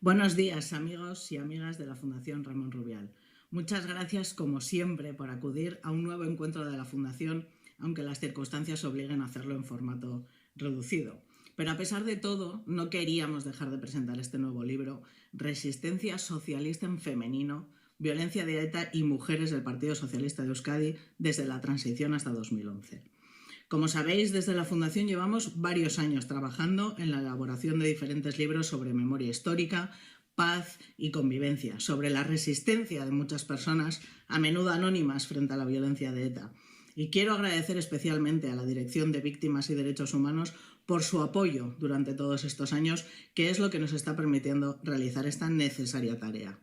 Buenos días, amigos y amigas de la Fundación Ramón Rubial. Muchas gracias, como siempre, por acudir a un nuevo encuentro de la Fundación, aunque las circunstancias obliguen a hacerlo en formato reducido. Pero a pesar de todo, no queríamos dejar de presentar este nuevo libro, Resistencia Socialista en Femenino, Violencia de ETA y Mujeres del Partido Socialista de Euskadi desde la transición hasta 2011. Como sabéis, desde la Fundación llevamos varios años trabajando en la elaboración de diferentes libros sobre memoria histórica, paz y convivencia, sobre la resistencia de muchas personas, a menudo anónimas, frente a la violencia de ETA. Y quiero agradecer especialmente a la Dirección de Víctimas y Derechos Humanos por su apoyo durante todos estos años, que es lo que nos está permitiendo realizar esta necesaria tarea.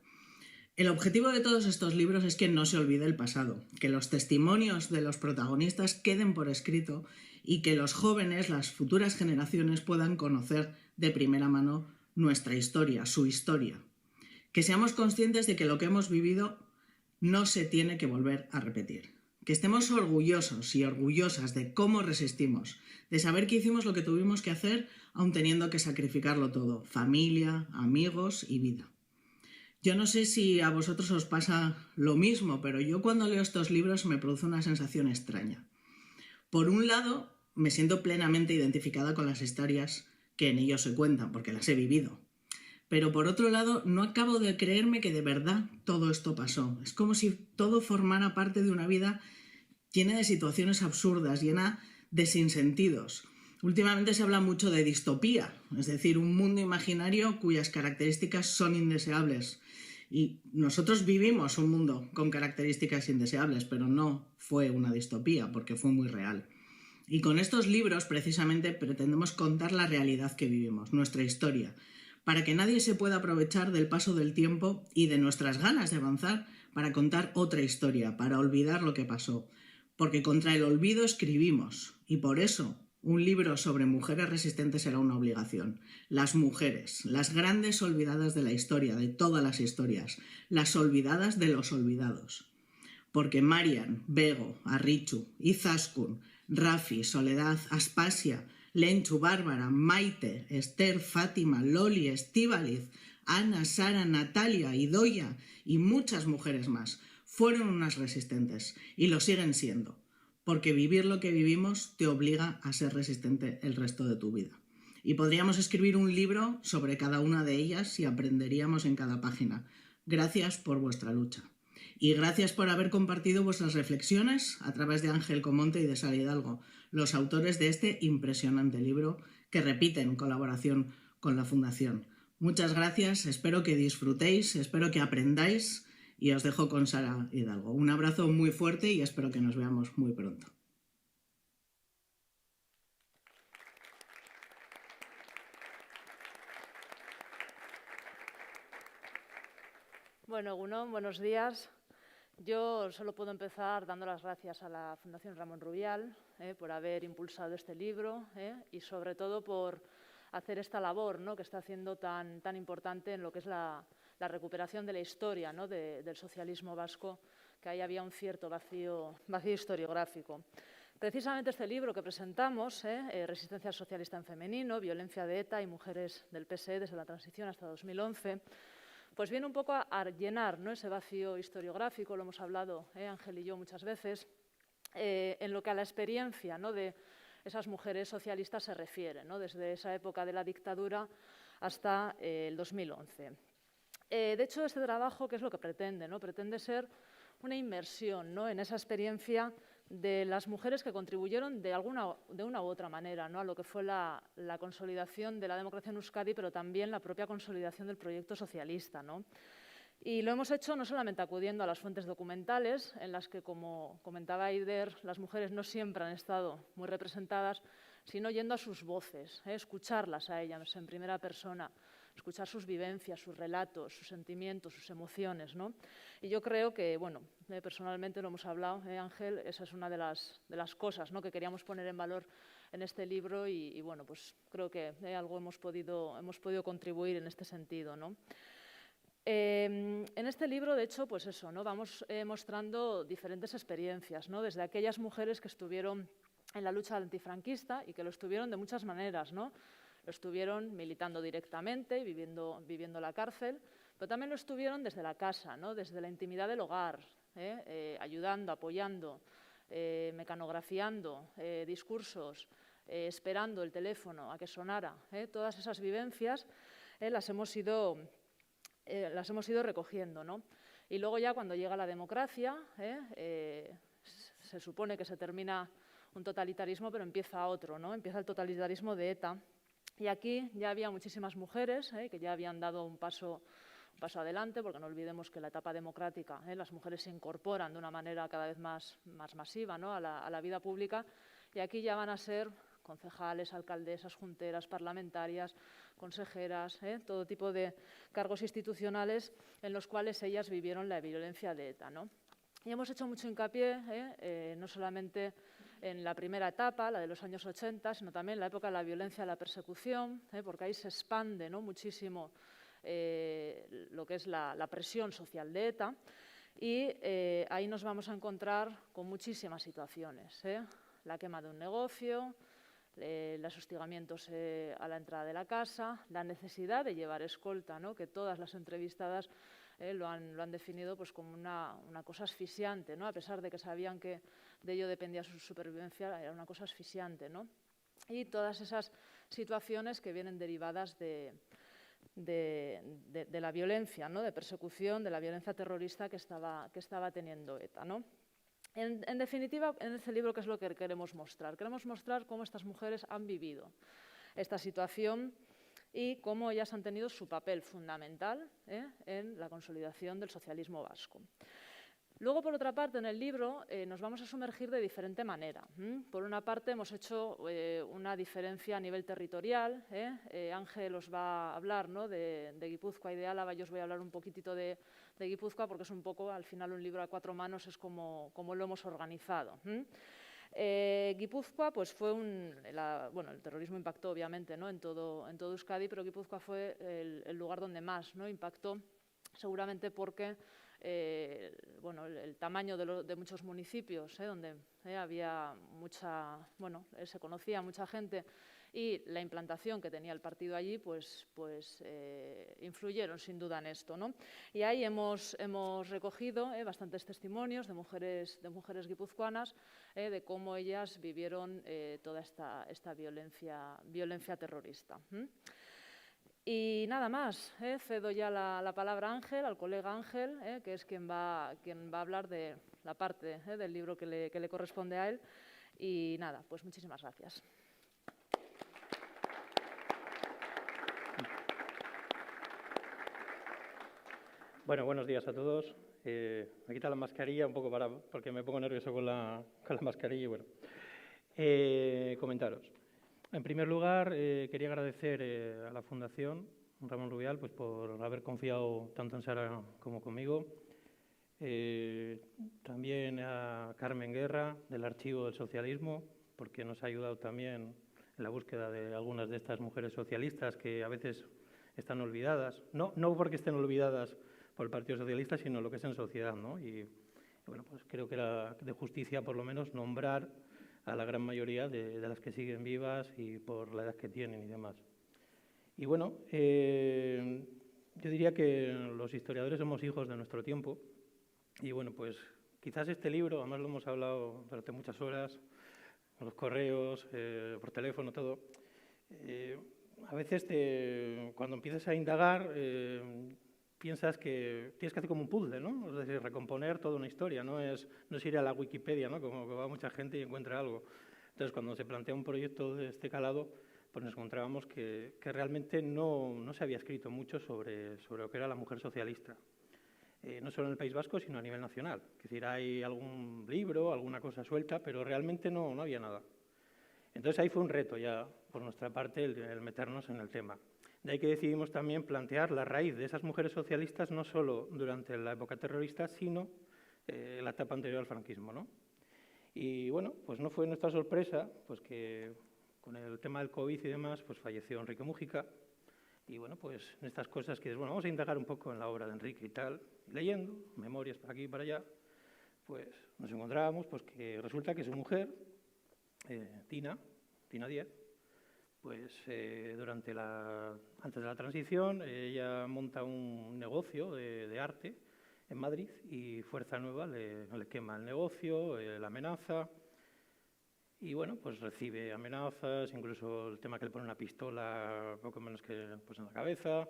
El objetivo de todos estos libros es que no se olvide el pasado, que los testimonios de los protagonistas queden por escrito y que los jóvenes, las futuras generaciones, puedan conocer de primera mano nuestra historia, su historia. Que seamos conscientes de que lo que hemos vivido no se tiene que volver a repetir. Que estemos orgullosos y orgullosas de cómo resistimos, de saber que hicimos lo que tuvimos que hacer aun teniendo que sacrificarlo todo, familia, amigos y vida. Yo no sé si a vosotros os pasa lo mismo, pero yo cuando leo estos libros me produce una sensación extraña. Por un lado, me siento plenamente identificada con las historias que en ellos se cuentan, porque las he vivido. Pero por otro lado, no acabo de creerme que de verdad todo esto pasó. Es como si todo formara parte de una vida llena de situaciones absurdas, llena de sinsentidos. Últimamente se habla mucho de distopía, es decir, un mundo imaginario cuyas características son indeseables. Y nosotros vivimos un mundo con características indeseables, pero no fue una distopía, porque fue muy real. Y con estos libros, precisamente, pretendemos contar la realidad que vivimos, nuestra historia, para que nadie se pueda aprovechar del paso del tiempo y de nuestras ganas de avanzar para contar otra historia, para olvidar lo que pasó. Porque contra el olvido escribimos, y por eso un libro sobre mujeres resistentes era una obligación. Las mujeres, las grandes olvidadas de la historia, de todas las historias, las olvidadas de los olvidados. Porque Marian, Bego, Arrichu, Izaskun, Rafi, Soledad, Aspasia, Lenchu, Bárbara, Maite, Esther, Fátima, Loli, Estíbaliz, Ana, Sara, Natalia, Idoia y muchas mujeres más fueron unas resistentes y lo siguen siendo, porque vivir lo que vivimos te obliga a ser resistente el resto de tu vida. Y podríamos escribir un libro sobre cada una de ellas y aprenderíamos en cada página. Gracias por vuestra lucha. Y gracias por haber compartido vuestras reflexiones a través de Ángel Comonte y de Sara Hidalgo, los autores de este impresionante libro que repiten colaboración con la Fundación. Muchas gracias, espero que disfrutéis, espero que aprendáis y os dejo con Sara Hidalgo. Un abrazo muy fuerte y espero que nos veamos muy pronto. Bueno, Egunon, buenos días. Yo solo puedo empezar dando las gracias a la Fundación Ramón Rubial por haber impulsado este libro y sobre todo por hacer esta labor, ¿no?, que está haciendo tan importante en lo que es la recuperación de la historia, ¿no?, del socialismo vasco, que ahí había un cierto vacío historiográfico. Precisamente este libro que presentamos, Resistencia Socialista en Femenino, Violencia de ETA y Mujeres del PSE desde la transición hasta 2011, pues viene un poco a llenar, ¿no?, ese vacío historiográfico, lo hemos hablado Ángel y yo muchas veces, en lo que a la experiencia, ¿no?, de esas mujeres socialistas se refiere, ¿no?, desde esa época de la dictadura hasta el 2011. De hecho, este trabajo, ¿qué es lo que pretende? ¿No? Pretende ser una inmersión, ¿no?, en esa experiencia de las mujeres que contribuyeron de una u otra manera, ¿no?, a lo que fue la consolidación de la democracia en Euskadi, pero también la propia consolidación del proyecto socialista, ¿no? Y lo hemos hecho no solamente acudiendo a las fuentes documentales, en las que, como comentaba Aider, las mujeres no siempre han estado muy representadas, sino yendo a sus voces, escucharlas a ellas en primera persona, escuchar sus vivencias, sus relatos, sus sentimientos, sus emociones, ¿no? Y yo creo que, bueno, personalmente lo hemos hablado, Ángel, esa es una de las cosas, ¿no?, que queríamos poner en valor en este libro y bueno, pues creo que algo hemos podido contribuir en este sentido, ¿no? En este libro, de hecho, pues eso, ¿no?, vamos mostrando diferentes experiencias, ¿no?, desde aquellas mujeres que estuvieron en la lucha antifranquista y que lo estuvieron de muchas maneras, ¿no? Lo estuvieron militando directamente y viviendo la cárcel, pero también lo estuvieron desde la casa, ¿no? Desde la intimidad del hogar, ayudando, apoyando, mecanografiando discursos, esperando el teléfono a que sonara. Todas esas vivencias las hemos ido recogiendo, ¿no? Y luego ya cuando llega la democracia, se supone que se termina un totalitarismo, pero empieza otro, ¿no? Empieza el totalitarismo de ETA. Y aquí ya había muchísimas mujeres que ya habían dado un paso adelante, porque no olvidemos que en la etapa democrática las mujeres se incorporan de una manera cada vez más masiva, ¿no? a la vida pública, y aquí ya van a ser concejales, alcaldesas, junteras, parlamentarias, consejeras, todo tipo de cargos institucionales en los cuales ellas vivieron la violencia de ETA, ¿no? Y hemos hecho mucho hincapié, no solamente en la primera etapa, la de los años 80, sino también en la época de la violencia, la persecución, porque ahí se expande, ¿no? muchísimo lo que es la presión social de ETA, y ahí nos vamos a encontrar con muchísimas situaciones. La quema de un negocio, los hostigamientos a la entrada de la casa, la necesidad de llevar escolta, ¿no? que todas las entrevistadas lo han definido pues, como una cosa asfixiante, ¿no? A pesar de que sabían que de ello dependía su supervivencia, era una cosa asfixiante, ¿no? Y todas esas situaciones que vienen derivadas de la violencia, ¿no? De persecución, de la violencia terrorista que estaba teniendo ETA, ¿no? En definitiva, en este libro, ¿qué es lo que queremos mostrar? Queremos mostrar cómo estas mujeres han vivido esta situación y cómo ellas han tenido su papel fundamental en la consolidación del socialismo vasco. Luego, por otra parte, en el libro nos vamos a sumergir de diferente manera. Por una parte, hemos hecho una diferencia a nivel territorial. Ángel os va a hablar, ¿no? de Guipúzcoa y de Álava. Yo os voy a hablar un poquitito de Guipúzcoa porque es un poco, al final, un libro a cuatro manos, es como lo hemos organizado. Guipúzcoa pues, fue el terrorismo impactó, obviamente, ¿no? en todo Euskadi, pero Guipúzcoa fue el lugar donde más, ¿no? impactó, seguramente porque el tamaño de muchos municipios, donde había se conocía mucha gente, y la implantación que tenía el partido allí, pues influyeron sin duda en esto, ¿no? Y ahí hemos recogido bastantes testimonios de mujeres guipuzcoanas de cómo ellas vivieron toda esta violencia terrorista. Y nada más, cedo ya la palabra a Ángel, al colega Ángel, que es quien va a hablar de la parte del libro que le corresponde a él. Y nada, pues muchísimas gracias. Bueno, buenos días a todos. Me quita la mascarilla un poco porque me pongo nervioso con la mascarilla y bueno. Comentaros. En primer lugar, quería agradecer a la Fundación Ramón Rubial pues, por haber confiado tanto en Sara como conmigo. También a Carmen Guerra, del Archivo del Socialismo, porque nos ha ayudado también en la búsqueda de algunas de estas mujeres socialistas que a veces están olvidadas. No porque estén olvidadas por el Partido Socialista, sino lo que es en sociedad, ¿no? Y bueno, pues creo que era de justicia, por lo menos, nombrar a la gran mayoría de las que siguen vivas y por la edad que tienen y demás. Y bueno, yo diría que los historiadores somos hijos de nuestro tiempo y bueno, pues quizás este libro, además lo hemos hablado durante muchas horas, en los correos, por teléfono, todo, a veces cuando empiezas a indagar piensas que tienes que hacer como un puzzle, ¿no? Es decir, recomponer toda una historia, no es ir a la Wikipedia, ¿no? Como que va mucha gente y encuentra algo. Entonces, cuando se plantea un proyecto de este calado, pues nos encontrábamos que realmente no se había escrito mucho sobre lo que era la mujer socialista. No solo en el País Vasco, sino a nivel nacional. Es decir, hay algún libro, alguna cosa suelta, pero realmente no había nada. Entonces, ahí fue un reto ya, por nuestra parte, el meternos en el tema. De ahí que decidimos también plantear la raíz de esas mujeres socialistas no solo durante la época terrorista, sino la etapa anterior al franquismo, ¿no? Y bueno, pues no fue nuestra sorpresa pues que con el tema del COVID y demás, pues falleció Enrique Múgica. Y bueno, pues en estas cosas que bueno, vamos a indagar un poco en la obra de Enrique y tal, leyendo, memorias para aquí y para allá, pues nos encontrábamos pues que resulta que su mujer, Tina Díez, Pues antes de la transición, ella monta un negocio de arte en Madrid y Fuerza Nueva le quema el negocio, la amenaza. Y bueno, pues recibe amenazas, incluso el tema que le pone una pistola poco menos que pues, en la cabeza.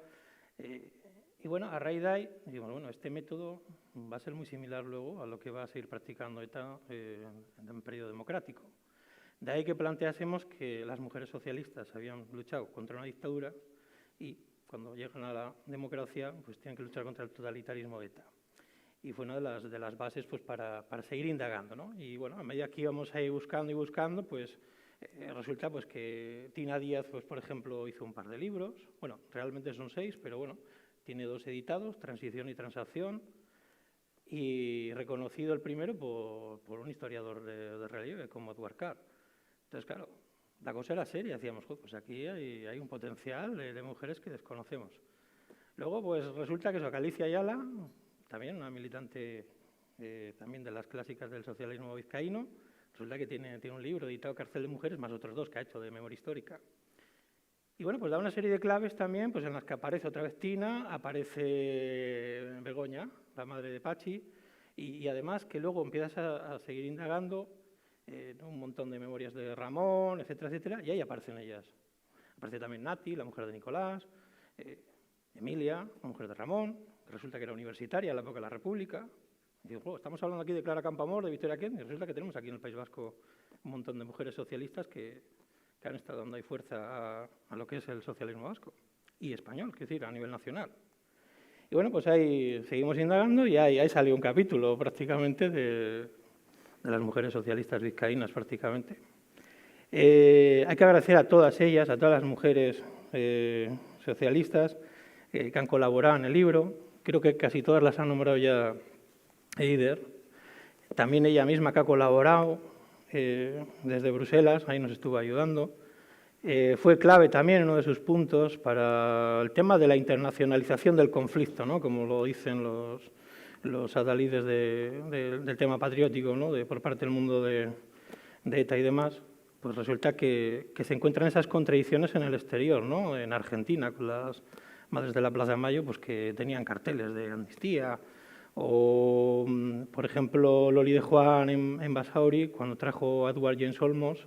Y bueno, a raíz de ahí, digo, bueno, este método va a ser muy similar luego a lo que va a seguir practicando ETA en un periodo democrático. De ahí que planteásemos que las mujeres socialistas habían luchado contra una dictadura y cuando llegan a la democracia pues tienen que luchar contra el totalitarismo de ETA. Y fue una de las bases pues, para seguir indagando, ¿no? Y bueno, a medida que íbamos ahí buscando y buscando, pues resulta pues, que Tina Díaz, pues, por ejemplo, hizo un par de libros. Bueno, realmente son 6, pero bueno, tiene 2 editados, Transición y Transacción, y reconocido el primero por un historiador de relieve como Edward Carr. Entonces, claro, la cosa era seria. Decíamos, pues aquí hay un potencial de mujeres que desconocemos. Luego, pues resulta que eso, Alicia Ayala, también una militante también de las clásicas del socialismo vizcaíno, resulta que tiene un libro editado, Cárcel de Mujeres, más otros 2 que ha hecho de memoria histórica. Y bueno, pues da una serie de claves también, pues en las que aparece otra vez Tina, aparece Begoña, la madre de Pachi, y además que luego empiezas a seguir indagando un montón de memorias de Ramón, etcétera, etcétera, y ahí aparecen ellas. Aparece también Nati, la mujer de Nicolás, Emilia, la mujer de Ramón, que resulta que era universitaria en la época de la República. Y digo, estamos hablando aquí de Clara Campoamor, de Victoria Kent, y resulta que tenemos aquí en el País Vasco un montón de mujeres socialistas que han estado dando ahí fuerza a lo que es el socialismo vasco y español, es decir, a nivel nacional. Y bueno, pues ahí seguimos indagando y ahí salió un capítulo prácticamente de las mujeres socialistas vizcaínas prácticamente. Hay que agradecer a todas ellas, a todas las mujeres socialistas que han colaborado en el libro. Creo que casi todas las ha nombrado ya Eider. También ella misma que ha colaborado desde Bruselas, ahí nos estuvo ayudando. Fue clave también uno de sus puntos para el tema de la internacionalización del conflicto, ¿no? Como lo dicen los adalides del tema patriótico, ¿no? Por parte del mundo de ETA y demás, pues resulta que se encuentran esas contradicciones en el exterior, ¿no? En Argentina, con las madres de la Plaza de Mayo, pues que tenían carteles de amnistía, o, por ejemplo, Loli de Juan en Basauri, cuando trajo a Edward James Olmos,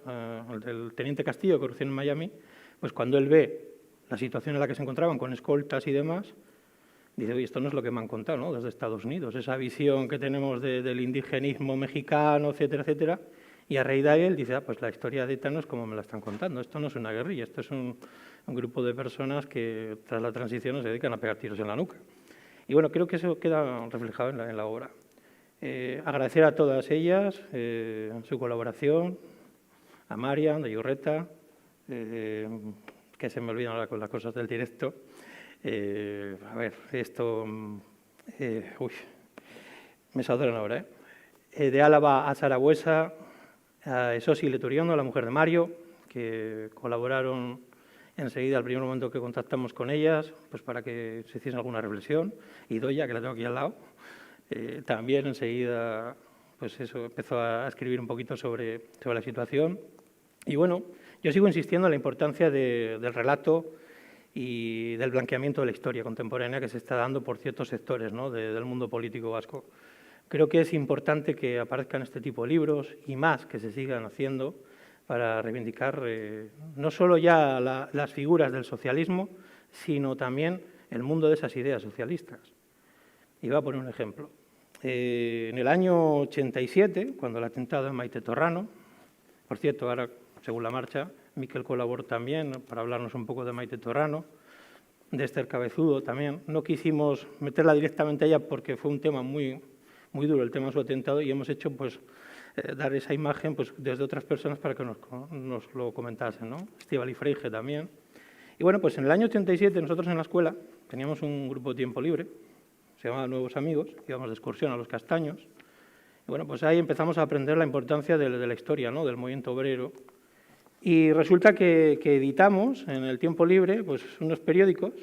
el teniente Castillo, corrupción en Miami, pues cuando él ve la situación en la que se encontraban con escoltas y demás, dice, oye, esto no es lo que me han contado, ¿no? Desde Estados Unidos, esa visión que tenemos del indigenismo mexicano, etcétera, etcétera. Y a raíz de él dice, pues la historia de ETA no es como me la están contando, esto no es una guerrilla, esto es un grupo de personas que tras la transición se dedican a pegar tiros en la nuca. Y bueno, creo que eso queda reflejado en la obra. Agradecer a todas ellas su colaboración, a Marian, de Iurreta, que se me olvidan ahora con las cosas del directo. A ver, esto... me saldrán ahora, de Álava a Zaragoza, a Esosi Leturiondo, la mujer de Mario, que colaboraron enseguida, al primer momento que contactamos con ellas, pues para que se hiciesen alguna reflexión. Y Doya, que la tengo aquí al lado, también enseguida pues eso, empezó a escribir un poquito sobre la situación. Y bueno, yo sigo insistiendo en la importancia del relato y del blanqueamiento de la historia contemporánea que se está dando por ciertos sectores, ¿no? del mundo político vasco. Creo que es importante que aparezcan este tipo de libros y más que se sigan haciendo para reivindicar no solo ya las figuras del socialismo, sino también el mundo de esas ideas socialistas. Y voy a poner un ejemplo. En el año 87, cuando el atentado en Maite Torrano, por cierto, ahora, según la marcha, Miquel colaboró también para hablarnos un poco de Maite Torrano, de Esther Cabezudo también. No quisimos meterla directamente a ella porque fue un tema muy duro, el tema de su atentado, y hemos hecho pues dar esa imagen pues, desde otras personas para que nos lo comentasen, ¿no? Estíbaliz Freige también. Y bueno, pues en el año 87 nosotros en la escuela teníamos un grupo de tiempo libre, se llamaba Nuevos Amigos, íbamos de excursión a Los Castaños, y bueno, pues ahí empezamos a aprender la importancia de la historia, ¿no? Del movimiento obrero. Y resulta que editamos en el tiempo libre pues, unos periódicos,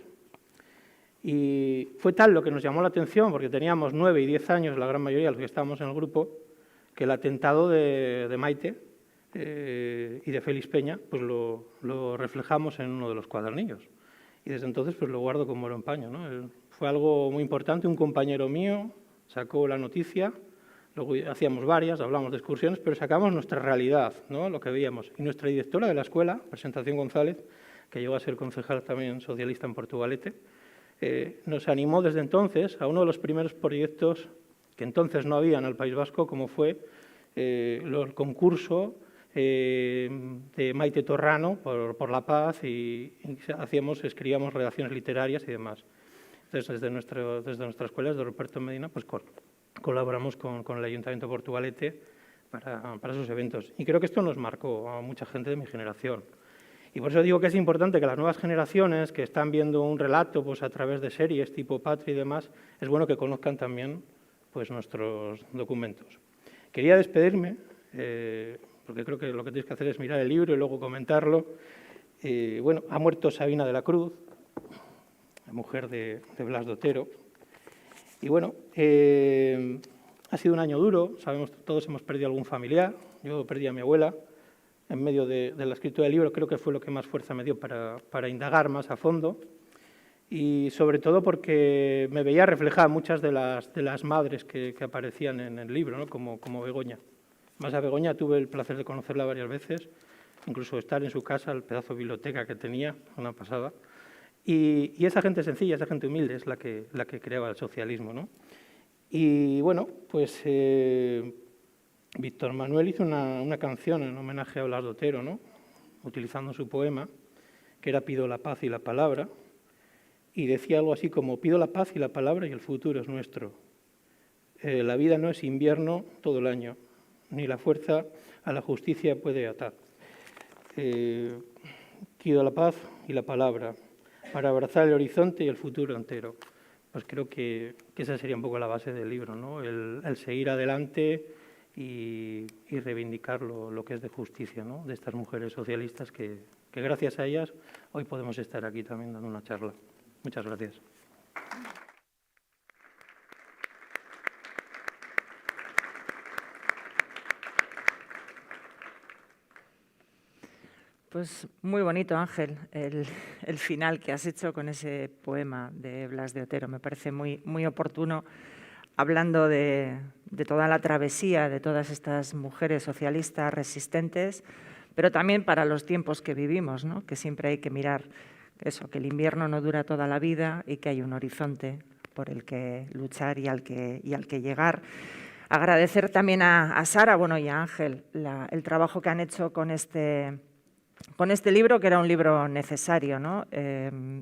y fue tal lo que nos llamó la atención, porque teníamos 9 y 10 años, la gran mayoría de los que estábamos en el grupo, que el atentado de Maite y de Félix Peña, pues lo reflejamos en uno de los cuadernillos. Y desde entonces pues lo guardo como oro en paño, ¿no? Fue algo muy importante, un compañero mío sacó la noticia, luego hacíamos varias, hablamos de excursiones, pero sacamos nuestra realidad, ¿no? Lo que veíamos. Y nuestra directora de la escuela, Presentación González, que llegó a ser concejal también socialista en Portugalete, nos animó desde entonces a uno de los primeros proyectos que entonces no había en el País Vasco, como fue el concurso de Maite Torrano por la paz y escribíamos redacciones literarias y demás. Entonces, desde nuestra escuela, desde Ruperto Medina, pues colaboramos con el Ayuntamiento de Portugalete para esos eventos. Y creo que esto nos marcó a mucha gente de mi generación. Y por eso digo que es importante que las nuevas generaciones que están viendo un relato pues, a través de series tipo Patria y demás, es bueno que conozcan también pues, nuestros documentos. Quería despedirme, porque creo que lo que tenéis que hacer es mirar el libro y luego comentarlo. Bueno, ha muerto Sabina de la Cruz, la mujer de Blas de Otero. Y bueno, ha sido un año duro, sabemos que todos hemos perdido algún familiar. Yo perdí a mi abuela en medio de la escritura del libro, creo que fue lo que más fuerza me dio para indagar más a fondo. Y sobre todo porque me veía reflejada muchas de las madres que aparecían en el libro, ¿no? como Begoña. Más a Begoña tuve el placer de conocerla varias veces, incluso estar en su casa, el pedazo de biblioteca que tenía, una pasada. Y esa gente sencilla, esa gente humilde es la que creaba el socialismo, ¿no? Y bueno, pues Víctor Manuel hizo una canción en homenaje a Blas de Otero, ¿no? Utilizando su poema, que era Pido la paz y la palabra, y decía algo así como pido la paz y la palabra y el futuro es nuestro. La vida no es invierno todo el año, ni la fuerza a la justicia puede atar. Pido la paz y la palabra para abrazar el horizonte y el futuro entero. Pues creo que esa sería un poco la base del libro, ¿no? El seguir adelante y reivindicar lo que es de justicia, ¿no? De estas mujeres socialistas que gracias a ellas hoy podemos estar aquí también dando una charla. Muchas gracias. Pues muy bonito, Ángel, el final que has hecho con ese poema de Blas de Otero. Me parece muy, muy oportuno, hablando de toda la travesía de todas estas mujeres socialistas resistentes, pero también para los tiempos que vivimos, ¿no? Que siempre hay que mirar eso, que el invierno no dura toda la vida y que hay un horizonte por el que luchar y al que llegar. Agradecer también a Sara, bueno, y a Ángel el trabajo que han hecho con este libro, que era un libro necesario, ¿no?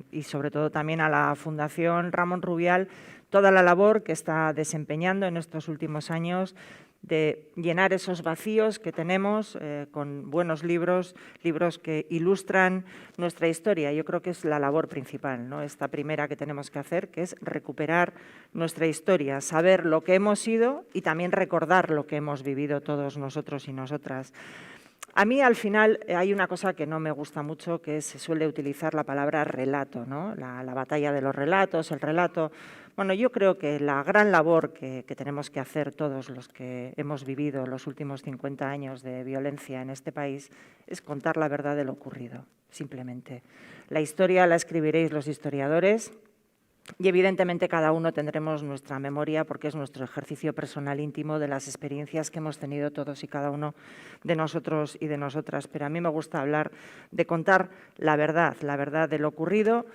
Y sobre todo también a la Fundación Ramón Rubial, toda la labor que está desempeñando en estos últimos años de llenar esos vacíos que tenemos con buenos libros que ilustran nuestra historia. Yo creo que es la labor principal, ¿no? Esta primera que tenemos que hacer, que es recuperar nuestra historia, saber lo que hemos sido y también recordar lo que hemos vivido todos nosotros y nosotras. A mí, al final, hay una cosa que no me gusta mucho, que se suele utilizar la palabra relato, ¿no? La batalla de los relatos, el relato. Bueno, yo creo que la gran labor que tenemos que hacer todos los que hemos vivido los últimos 50 años de violencia en este país es contar la verdad de lo ocurrido, simplemente. La historia la escribiréis los historiadores. Y evidentemente cada uno tendremos nuestra memoria porque es nuestro ejercicio personal íntimo de las experiencias que hemos tenido todos y cada uno de nosotros y de nosotras. Pero a mí me gusta hablar de contar la verdad de lo ocurrido,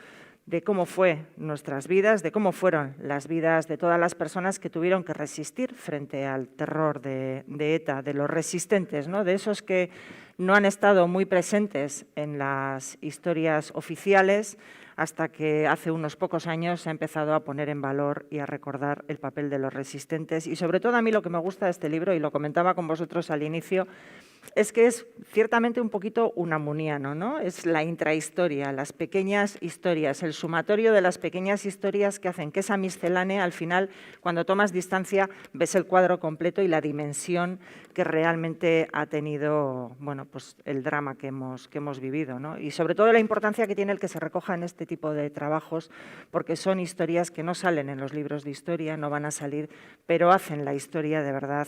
de cómo fue nuestras vidas, de cómo fueron las vidas de todas las personas que tuvieron que resistir frente al terror de ETA, de los resistentes, ¿no? De esos que no han estado muy presentes en las historias oficiales, hasta que hace unos pocos años se ha empezado a poner en valor y a recordar el papel de los resistentes. Y sobre todo a mí lo que me gusta de este libro, y lo comentaba con vosotros al inicio, es que es ciertamente un poquito unamuniano, ¿no? Es la intrahistoria, las pequeñas historias, el sumatorio de las pequeñas historias que hacen que esa miscelánea, al final, cuando tomas distancia, ves el cuadro completo y la dimensión que realmente ha tenido, bueno, pues el drama que hemos vivido, ¿no? Y sobre todo la importancia que tiene el que se recoja en este tipo de trabajos, porque son historias que no salen en los libros de historia, no van a salir, pero hacen la historia de verdad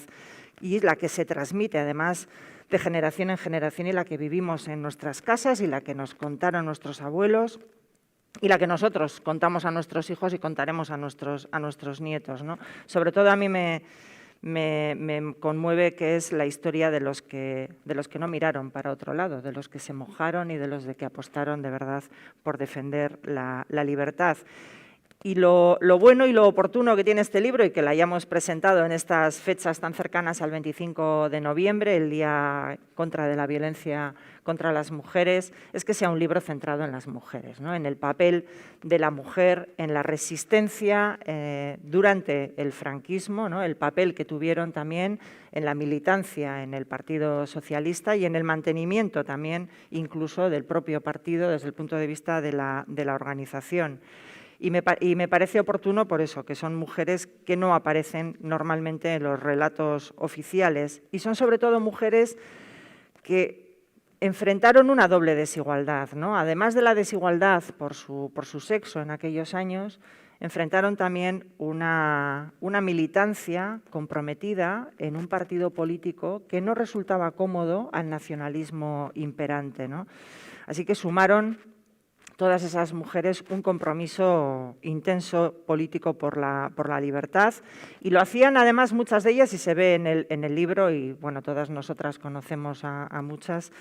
y la que se transmite además de generación en generación y la que vivimos en nuestras casas y la que nos contaron nuestros abuelos y la que nosotros contamos a nuestros hijos y contaremos a nuestros nietos, ¿no? Sobre todo a mí me conmueve que es la historia de los que no miraron para otro lado, de los que se mojaron y de los que apostaron de verdad por defender la libertad. Y lo bueno y lo oportuno que tiene este libro y que lo hayamos presentado en estas fechas tan cercanas al 25 de noviembre, el Día contra de la Violencia contra las Mujeres, es que sea un libro centrado en las mujeres, ¿no? En el papel de la mujer, en la resistencia durante el franquismo, ¿no? El papel que tuvieron también en la militancia en el Partido Socialista y en el mantenimiento también incluso del propio partido desde el punto de vista de la organización. Y me parece oportuno por eso, que son mujeres que no aparecen normalmente en los relatos oficiales y son sobre todo mujeres que enfrentaron una doble desigualdad, ¿no? Además de la desigualdad por su sexo en aquellos años, enfrentaron también una militancia comprometida en un partido político que no resultaba cómodo al nacionalismo imperante, ¿no? Así que sumaron todas esas mujeres un compromiso intenso político por la libertad y lo hacían además muchas de ellas y se ve en el libro y bueno, todas nosotras conocemos a muchas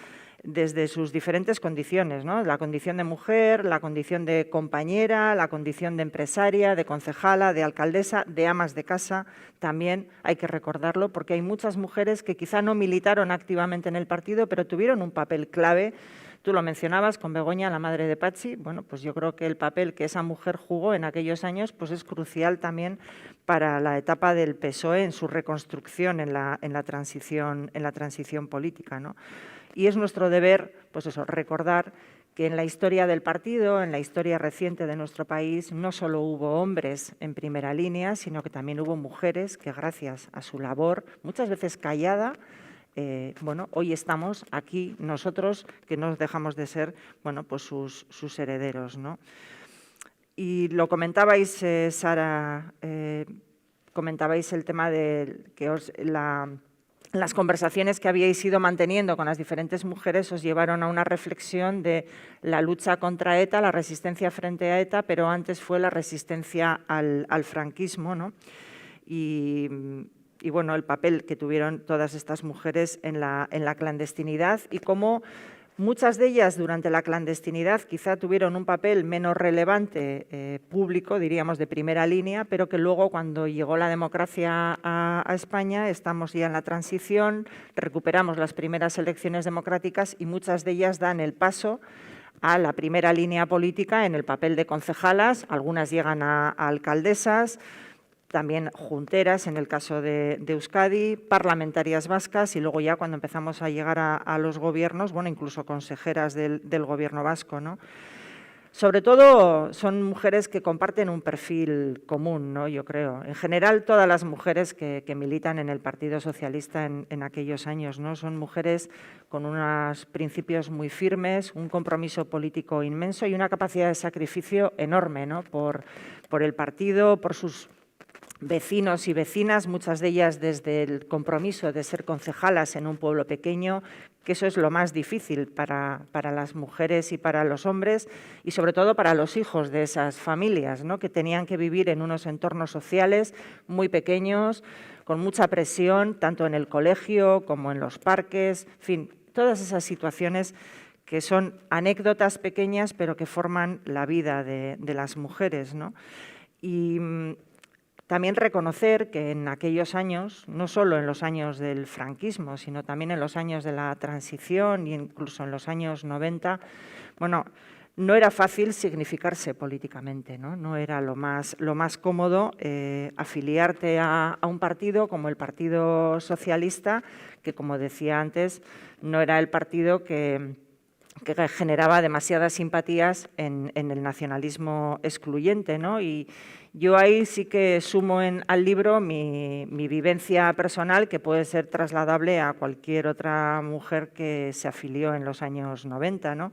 desde sus diferentes condiciones, ¿no? La condición de mujer, la condición de compañera, la condición de empresaria, de concejala, de alcaldesa, de amas de casa, también hay que recordarlo porque hay muchas mujeres que quizá no militaron activamente en el partido, pero tuvieron un papel clave. Tú lo mencionabas con Begoña, la madre de Patxi. Bueno, pues yo creo que el papel que esa mujer jugó en aquellos años pues es crucial también para la etapa del PSOE en su reconstrucción en la transición política, ¿no? Y es nuestro deber, pues eso, recordar que en la historia del partido, en la historia reciente de nuestro país, no solo hubo hombres en primera línea, sino que también hubo mujeres que gracias a su labor, muchas veces callada, bueno, hoy estamos aquí nosotros que no dejamos de ser, bueno, pues sus herederos, ¿no? Y lo comentabais, Sara, comentabais el tema de que las conversaciones que habíais ido manteniendo con las diferentes mujeres os llevaron a una reflexión de la lucha contra ETA, la resistencia frente a ETA, pero antes fue la resistencia al franquismo, ¿no? Y bueno, el papel que tuvieron todas estas mujeres en la clandestinidad y cómo muchas de ellas durante la clandestinidad quizá tuvieron un papel menos relevante público, diríamos de primera línea, pero que luego cuando llegó la democracia a España, estamos ya en la transición, recuperamos las primeras elecciones democráticas y muchas de ellas dan el paso a la primera línea política en el papel de concejalas, algunas llegan a alcaldesas, también junteras en el caso de Euskadi, parlamentarias vascas y luego ya cuando empezamos a llegar a los gobiernos, bueno, incluso consejeras del gobierno vasco, ¿no? Sobre todo son mujeres que comparten un perfil común, ¿no? Yo creo. En general, todas las mujeres que militan en el Partido Socialista en aquellos años, ¿no? Son mujeres con unos principios muy firmes, un compromiso político inmenso y una capacidad de sacrificio enorme, ¿no? Por el partido, por sus vecinos y vecinas, muchas de ellas desde el compromiso de ser concejalas en un pueblo pequeño, que eso es lo más difícil para las mujeres y para los hombres y sobre todo para los hijos de esas familias, ¿no? Que tenían que vivir en unos entornos sociales muy pequeños, con mucha presión, tanto en el colegio como en los parques, en fin, todas esas situaciones que son anécdotas pequeñas pero que forman la vida de las mujeres, ¿no? Y también reconocer que en aquellos años, no solo en los años del franquismo, sino también en los años de la transición e incluso en los años 90, bueno, no era fácil significarse políticamente, ¿no? No era lo más cómodo afiliarte a un partido como el Partido Socialista, que como decía antes, no era el partido que generaba demasiadas simpatías en el nacionalismo excluyente, ¿no? Y yo ahí sí que sumo al libro mi vivencia personal, que puede ser trasladable a cualquier otra mujer que se afilió en los años 90, ¿no?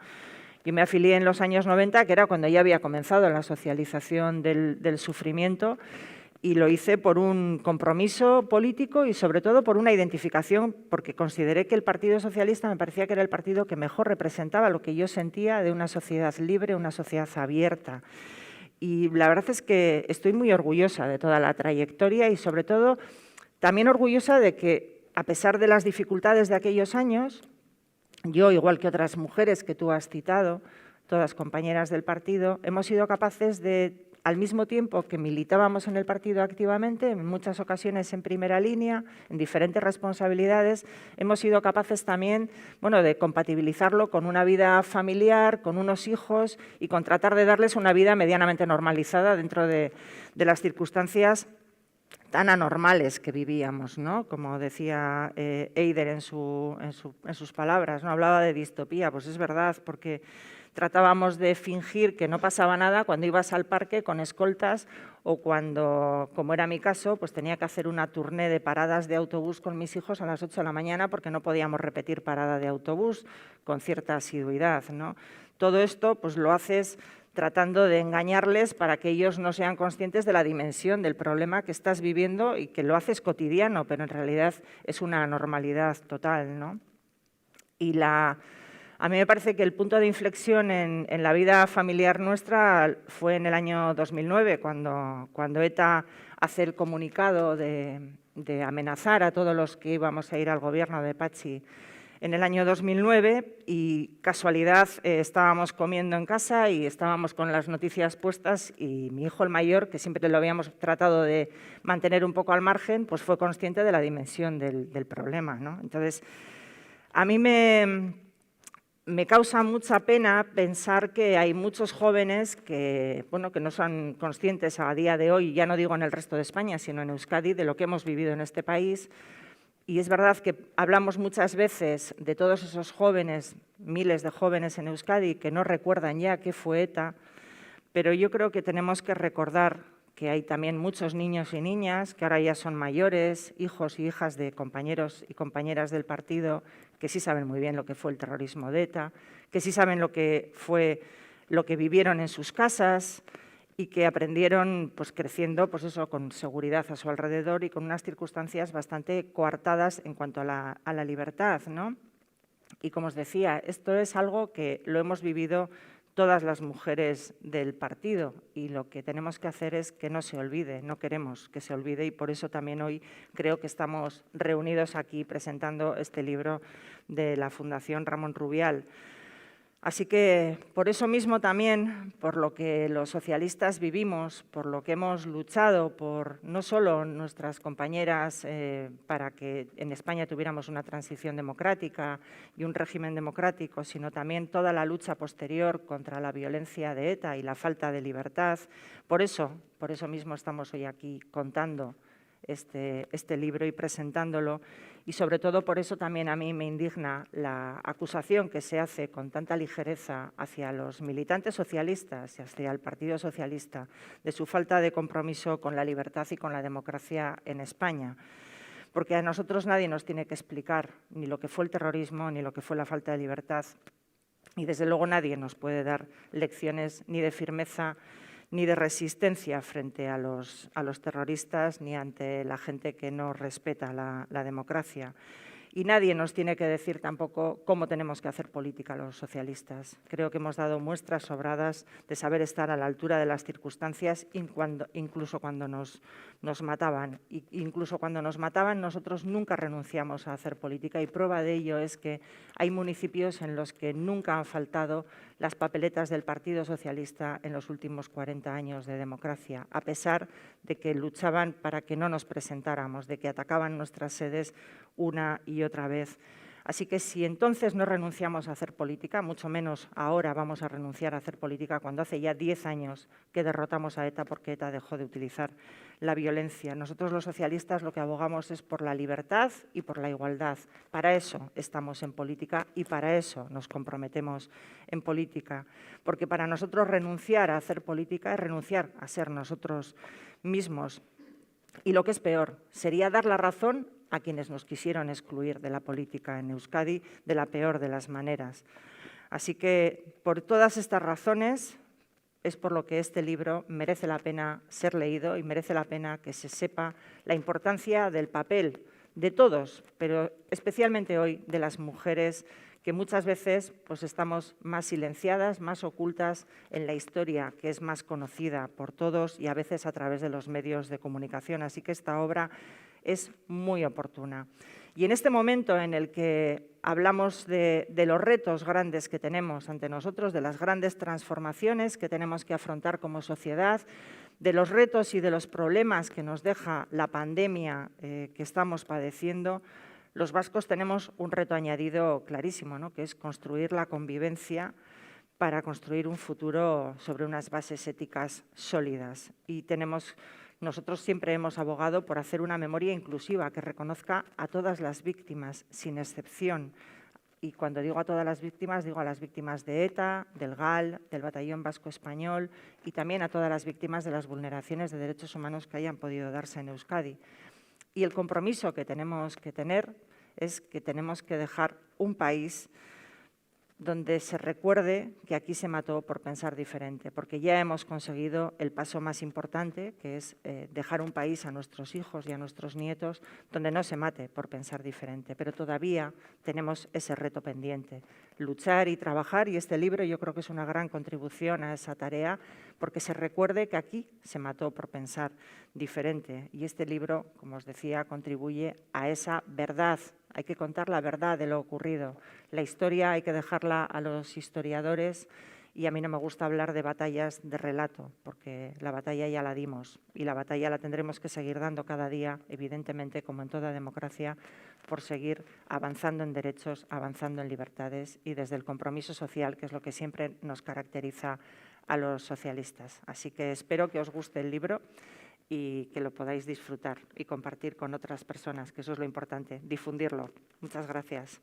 Yo me afilié en los años 90, que era cuando ya había comenzado la socialización del sufrimiento, Y lo hice por un compromiso político y sobre todo por una identificación, porque consideré que el Partido Socialista me parecía que era el partido que mejor representaba lo que yo sentía de una sociedad libre, una sociedad abierta. Y la verdad es que estoy muy orgullosa de toda la trayectoria y sobre todo también orgullosa de que, a pesar de las dificultades de aquellos años, yo, igual que otras mujeres que tú has citado, todas compañeras del partido, hemos sido capaces de, al mismo tiempo que militábamos en el partido activamente, en muchas ocasiones en primera línea, en diferentes responsabilidades, hemos sido capaces también, bueno, de compatibilizarlo con una vida familiar, con unos hijos y con tratar de darles una vida medianamente normalizada dentro de las circunstancias tan anormales que vivíamos, ¿no? Como decía Eider en sus palabras, ¿no? Hablaba de distopía, pues es verdad, porque tratábamos de fingir que no pasaba nada cuando ibas al parque con escoltas o cuando, como era mi caso, pues tenía que hacer una tournée de paradas de autobús con mis hijos a las 8 de la mañana porque no podíamos repetir parada de autobús con cierta asiduidad, ¿no? Todo esto pues lo haces tratando de engañarles para que ellos no sean conscientes de la dimensión del problema que estás viviendo y que lo haces cotidiano, pero en realidad es una normalidad total, ¿no? Y a mí me parece que el punto de inflexión en la vida familiar nuestra fue en el año 2009, cuando ETA hace el comunicado de amenazar a todos los que íbamos a ir al gobierno de Patxi en el año 2009 y casualidad estábamos comiendo en casa y estábamos con las noticias puestas y mi hijo el mayor, que siempre lo habíamos tratado de mantener un poco al margen, pues fue consciente de la dimensión del problema, ¿no? Entonces, a mí me causa mucha pena pensar que hay muchos jóvenes que, bueno, que no son conscientes a día de hoy, ya no digo en el resto de España, sino en Euskadi, de lo que hemos vivido en este país. Y es verdad que hablamos muchas veces de todos esos jóvenes, miles de jóvenes en Euskadi, que no recuerdan ya qué fue ETA, pero yo creo que tenemos que recordar que hay también muchos niños y niñas que ahora ya son mayores, hijos y hijas de compañeros y compañeras del partido, que sí saben muy bien lo que fue el terrorismo de ETA, que sí saben lo que fue lo que vivieron en sus casas y que aprendieron pues, creciendo pues eso, con seguridad a su alrededor y con unas circunstancias bastante coartadas en cuanto a la libertad, ¿no? Y como os decía, esto es algo que lo hemos vivido todas las mujeres del partido y lo que tenemos que hacer es que no se olvide, no queremos que se olvide y por eso también hoy creo que estamos reunidos aquí presentando este libro de la Fundación Ramón Rubial. Así que por eso mismo también, por lo que los socialistas vivimos, por lo que hemos luchado, por no solo nuestras compañeras para que en España tuviéramos una transición democrática y un régimen democrático, sino también toda la lucha posterior contra la violencia de ETA y la falta de libertad. Por eso mismo estamos hoy aquí contando este libro y presentándolo. Y sobre todo por eso también a mí me indigna la acusación que se hace con tanta ligereza hacia los militantes socialistas y hacia el Partido Socialista de su falta de compromiso con la libertad y con la democracia en España. Porque a nosotros nadie nos tiene que explicar ni lo que fue el terrorismo ni lo que fue la falta de libertad. Y desde luego nadie nos puede dar lecciones ni de firmeza ni de resistencia frente a los terroristas, ni ante la gente que no respeta la democracia. Y nadie nos tiene que decir tampoco cómo tenemos que hacer política los socialistas. Creo que hemos dado muestras sobradas de saber estar a la altura de las circunstancias, incluso cuando nos mataban. Incluso cuando nos mataban, nosotros nunca renunciamos a hacer política y prueba de ello es que hay municipios en los que nunca han faltado las papeletas del Partido Socialista en los últimos 40 años de democracia, a pesar de que luchaban para que no nos presentáramos, de que atacaban nuestras sedes una y otra vez. Así que si entonces no renunciamos a hacer política, mucho menos ahora vamos a renunciar a hacer política cuando hace ya 10 años que derrotamos a ETA porque ETA dejó de utilizar la violencia. Nosotros los socialistas lo que abogamos es por la libertad y por la igualdad. Para eso estamos en política y para eso nos comprometemos en política. Porque para nosotros renunciar a hacer política es renunciar a ser nosotros mismos. Y lo que es peor, sería dar la razón a quienes nos quisieron excluir de la política en Euskadi de la peor de las maneras. Así que, por todas estas razones, es por lo que este libro merece la pena ser leído y merece la pena que se sepa la importancia del papel de todos, pero especialmente hoy de las mujeres, que muchas veces pues, estamos más silenciadas, más ocultas en la historia, que es más conocida por todos y a veces a través de los medios de comunicación. Así que esta obra es muy oportuna. Y en este momento en el que hablamos de los retos grandes que tenemos ante nosotros, de las grandes transformaciones que tenemos que afrontar como sociedad, de los retos y de los problemas que nos deja la pandemia que estamos padeciendo, los vascos tenemos un reto añadido clarísimo, ¿no? Que es construir la convivencia para construir un futuro sobre unas bases éticas sólidas. Y nosotros siempre hemos abogado por hacer una memoria inclusiva que reconozca a todas las víctimas, sin excepción. Y cuando digo a todas las víctimas, digo a las víctimas de ETA, del GAL, del Batallón Vasco Español y también a todas las víctimas de las vulneraciones de derechos humanos que hayan podido darse en Euskadi. Y el compromiso que tenemos que tener es que tenemos que dejar un país donde se recuerde que aquí se mató por pensar diferente, porque ya hemos conseguido el paso más importante, que es dejar un país a nuestros hijos y a nuestros nietos donde no se mate por pensar diferente, pero todavía tenemos ese reto pendiente, luchar y trabajar, y este libro yo creo que es una gran contribución a esa tarea, porque se recuerde que aquí se mató por pensar diferente, y este libro, como os decía, contribuye a esa verdad. Hay que contar la verdad de lo ocurrido. La historia hay que dejarla a los historiadores y a mí no me gusta hablar de batallas de relato, porque la batalla ya la dimos y la batalla la tendremos que seguir dando cada día, evidentemente, como en toda democracia, por seguir avanzando en derechos, avanzando en libertades y desde el compromiso social, que es lo que siempre nos caracteriza a los socialistas. Así que espero que os guste el libro y que lo podáis disfrutar y compartir con otras personas, que eso es lo importante, difundirlo. Muchas gracias.